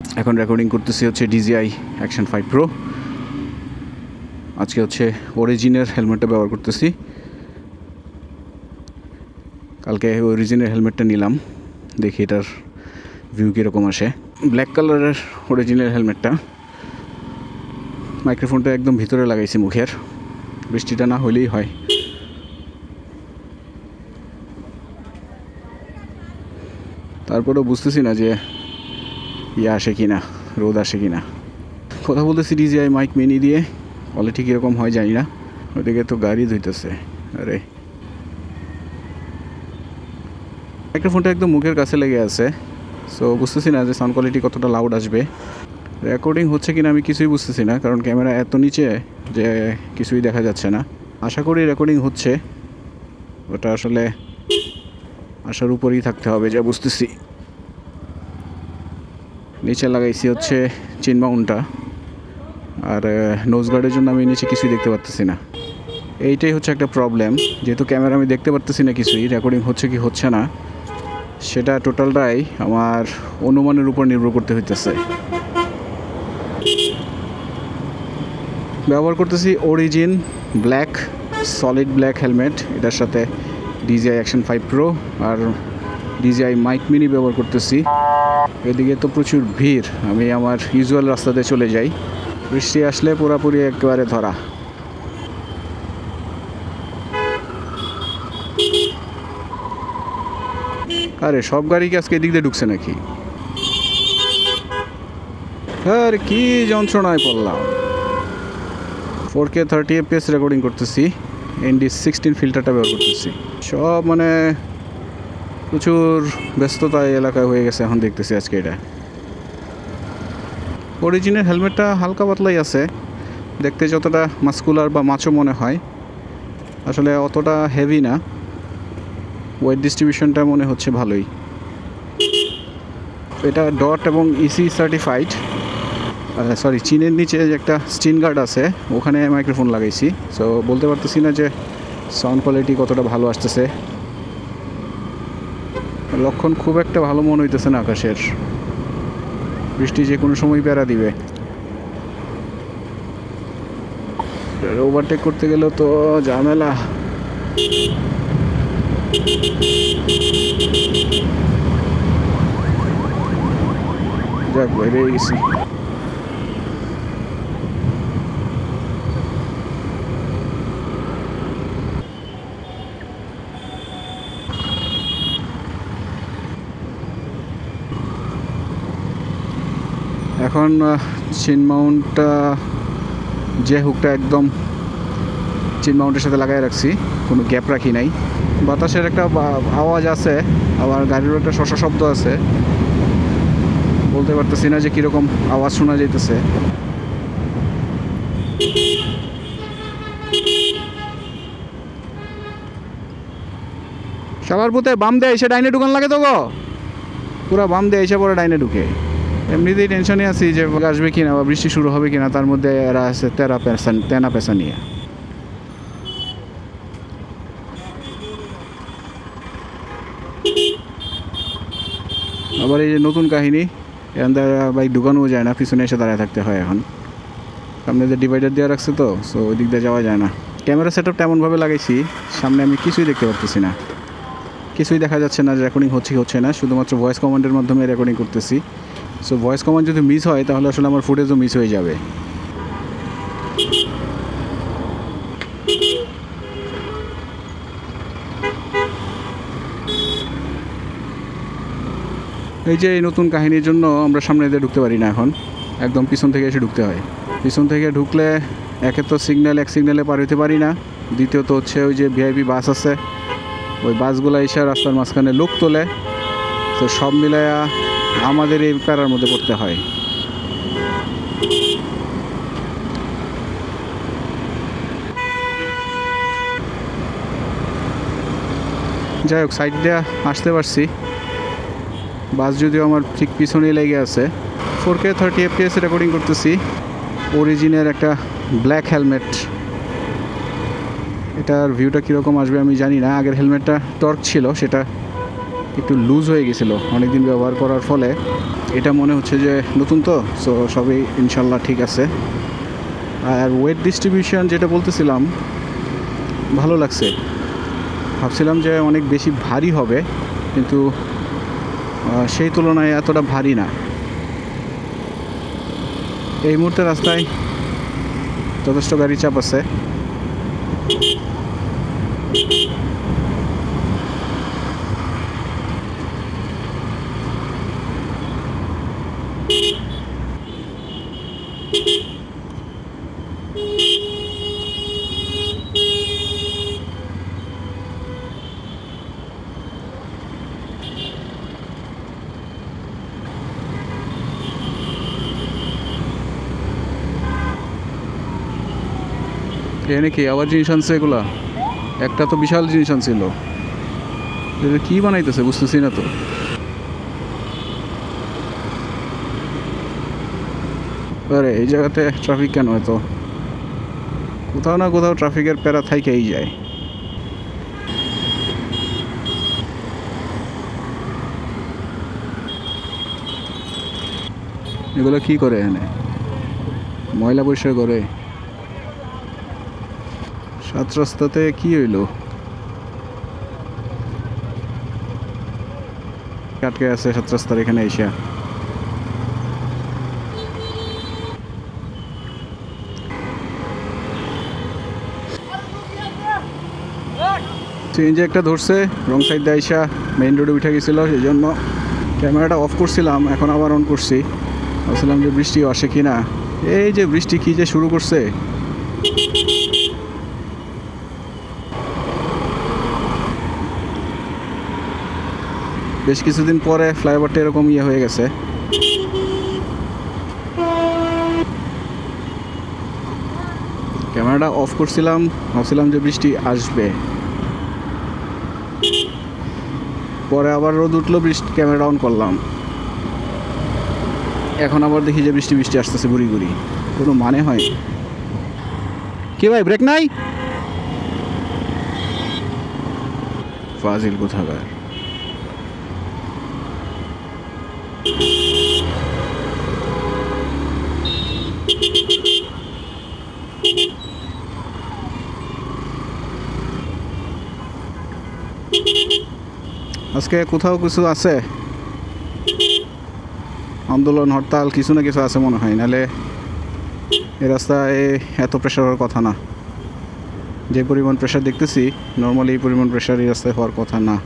এখন রেকর্ডিং করতেছি হচ্ছে DJI Action 5 Pro। আজকে হচ্ছে অরিজিনের হেলমেটটা ব্যবহার করতেছি। কালকে অরিজিনের হেলমেটটা নিলাম, দেখি এটার ভিউ কীরকম আসে। ব্ল্যাক কালারের অরিজিনাল হেলমেটটা, মাইক্রোফোনটা একদম ভিতরে লাগাইছি মুখের, বৃষ্টিটা না হলেই হয়। তারপরেও বুঝতেছি না যে আসে কি না, রোদ আসে কি না। কথা বলতেছি DJI মাইক মিনি দিয়ে, কোয়ালিটি কীরকম হয় জানি না। ওদিকে তো গাড়ি ধুইতেছে। আরে মাইক্রোফোনটা একদম মুখের কাছে লেগে আছে, সো বুঝতেছি না যে সাউন্ড কোয়ালিটি কতটা লাউড আসবে। রেকর্ডিং হচ্ছে কিনা আমি কিছুই বুঝতেছি না, কারণ ক্যামেরা এত নিচে যে কিছুই দেখা যাচ্ছে না। আশা করি রেকর্ডিং হচ্ছে, ওটা আসলে আশার উপরেই থাকতে হবে যা বুঝতেছি। নিচে লাগাইছি হচ্ছে চিন মাউন্টটা, আর নোজ গার্ডের জন্য আমি নিচে কিছুই দেখতে পারতেছি না। এইটাই হচ্ছে একটা প্রবলেম, যেহেতু ক্যামেরা আমি দেখতে পারতেছি না কিছুই, রেকর্ডিং হচ্ছে কি হচ্ছে না সেটা টোটালটাই আমার অনুমানের উপর নির্ভর করতে হইতেছে। ব্যবহার করতেছি origin black solid black helmet, এটার সাথে DJI Action 5 Pro আর DJI মাইক মিনি ব্যবহার করতেছি। এদিকে তো প্রচুর ভিড়, আমি আমার ইউজুয়াল রাস্তাতে চলে যাই, বৃষ্টি আসলে পুরোপুরি একেবারে ধরা। আরে সব গাড়ি কি আজকে এদিক দিয়ে ঢুকছে নাকি? আর কি যন্ত্রণায় পড়লাম। 4K 30 FPS রেকর্ডিং করতেছি, ND16 ফিল্টারটা ব্যবহার করতেছি। সব মানে প্রচুর ব্যস্ততা এলাকায় হয়ে গেছে এখন দেখতেছি আজকে। এটা অরিজিনাল হেলমেটটা হালকা পাতলাই আছে, দেখতে যতটা মাস্কুলার বা মাচো মনে হয়, আসলে অতটা হেভি না। ওয়েট ডিস্ট্রিবিউশনটা মনে হচ্ছে ভালোই। এটা ডট এবং EC সার্টিফাইড। সরি, চিনের নিচে যে একটা স্টিন গার্ড আছে, ওখানে মাইক্রোফোন লাগাইছি, সো বলতে পারতেছি না যে সাউন্ড কোয়ালিটি কতটা ভালো আসতেছে। লক্ষণ খুব একটা ভালো মনে হইতেছে না আকাশের, বৃষ্টি যে কোনো সময় বেড়া দিবে। ওভারটেক করতে গেলেও তো ঝামেলা। যাক, বাইরে গেছি। এখন চিন মাউন্টটা, যে হুকটা একদম চিন মাউন্টের সাথে লাগাই রাখছি, কোনো গ্যাপ রাখি নাই। বাতাসের একটা আওয়াজ আছে, আবার গাড়িরও একটা শশা শব্দ আছে, বলতে পারতেছি না যে কীরকম আওয়াজ শোনা যাইতেছে। সবার পুতে বাম দিয়ে এসে ডাইনে ঢুকান লাগে তো গো, পুরো বাম দিয়ে এসে পরে ডাইনে ঢুকে। এমনিতেই টেনশনে আছি যে আসবে কিনা বা বৃষ্টি শুরু হবে কিনা, তার মধ্যে এরা আছে তেনা পেশা নিয়ে। আবার এই যে নতুন কাহিনী, এখান থেকে বাইক ঢুকানোও যায় না, পিছনে এসে দাঁড়ায় থাকতে হয়। এখন সামনে যে ডিভাইডার দেওয়া রাখছে তো, সো ওই দিক দিয়ে যাওয়া যায় না। ক্যামেরা সেট আপটা এমনভাবে লাগাইছি, সামনে আমি কিছুই দেখতে পারতেছি না, কিছুই দেখা যাচ্ছে না, রেকর্ডিং হচ্ছে কি হচ্ছে না। শুধুমাত্র ভয়েস কমান্ডের মাধ্যমে রেকর্ডিং করতেছি, সো ভয়েস কমান্ড যদি মিস হয় তাহলে আসলে আমার ফুটেজও মিস হয়ে যাবে। এই যে এই নতুন কাহিনীর জন্য আমরা সামনে দিয়ে ঢুকতে পারি না, এখন একদম পিছন থেকে এসে ঢুকতে হয়। পিছন থেকে ঢুকলে একে তো এক সিগন্যালে পার হইতে পারি না, দ্বিতীয়ত হচ্ছে ওই যে VIP বাস আছে, ওই বাসগুলো এসে রাস্তার মাঝখানে লোক তোলে, তো সব মিলায়া আমাদের এই প্যারার মধ্যে পড়তে হয়। যাই হোক, সাইড দিয়ে আসতে পারছি, বাস যদিও আমার ঠিক পিছনেই লেগে আছে। 4K 30 FPS রেকর্ডিং করতেছি, অরিজিনের একটা ব্ল্যাক হেলমেট। এটার ভিউটা কীরকম আসবে আমি জানি না। আগের হেলমেটটা টর্ক ছিল, সেটা একটু লুজ হয়ে গেছিলো অনেক দিন ব্যবহার করার ফলে। এটা মনে হচ্ছে যে নতুন তো, সো সবই ইনশাল্লাহ ঠিক আছে। আর ওয়েট ডিস্ট্রিবিউশন যেটা বলতেছিলাম, ভালো লাগছে। ভাবছিলাম যে অনেক বেশি ভারী হবে, কিন্তু সেই তুলনায় এতটা ভারী না। এই মুহূর্তে রাস্তায় যথেষ্ট গাড়ি চাপ আছে। এখানে কি আবার জিনিস আনছে এগুলা? একটা তো বিশাল জিনিস আনছিল, এটা কি বানাইতেছে বুঝতেছি না তো। আরে এই জায়গাতে ট্রাফিক কেন? এত কোথাও না কোথাও ট্রাফিকের প্যারা থাইকেই যায়। এগুলো কি করে এনে? ময়লা পরিষ্কার করে? সাত রাস্তাতে কি হইলো? আটকে আছে সাত রাস্তার এখানে এসে। সিএনজি একটা ধরছে, রং সাইড দিয়ে আইসা মেইন রোডে উঠে গেছিলো, সেই জন্য ক্যামেরাটা অফ করছিলাম, এখন আবার অন করছি। ভাবছিলাম যে বৃষ্টি আসে কি না। এই যে বৃষ্টি কি যে শুরু করছে! বেশ কিছুদিন পরে ফ্লাইওভারটা এরকম হয়ে গেছে। ক্যামেরাটা অফ করছিলাম, ভাবছিলাম যে বৃষ্টি আসবে, পরে আবার রোদ উঠলো, বৃষ্টি ক্যামেরা অন করলাম, এখন আবার দেখি যে বৃষ্টি বৃষ্টি আসতেছে গুড়ি গুড়ি। কোনো মানে হয়? কি ভাই, ব্রেক নাই? ফাজিল কোথাকার। আজকে কোথাও কিছু আছে, আন্দোলন হরতাল কিছু না কিছু আছে মনে হয়, নাহলে এ রাস্তায় এত প্রেশার হওয়ার কথা না। যে পরিমাণ প্রেশার দেখতেছি, নর্মালি এই পরিমাণ প্রেশার এই রাস্তায় হওয়ার কথা না।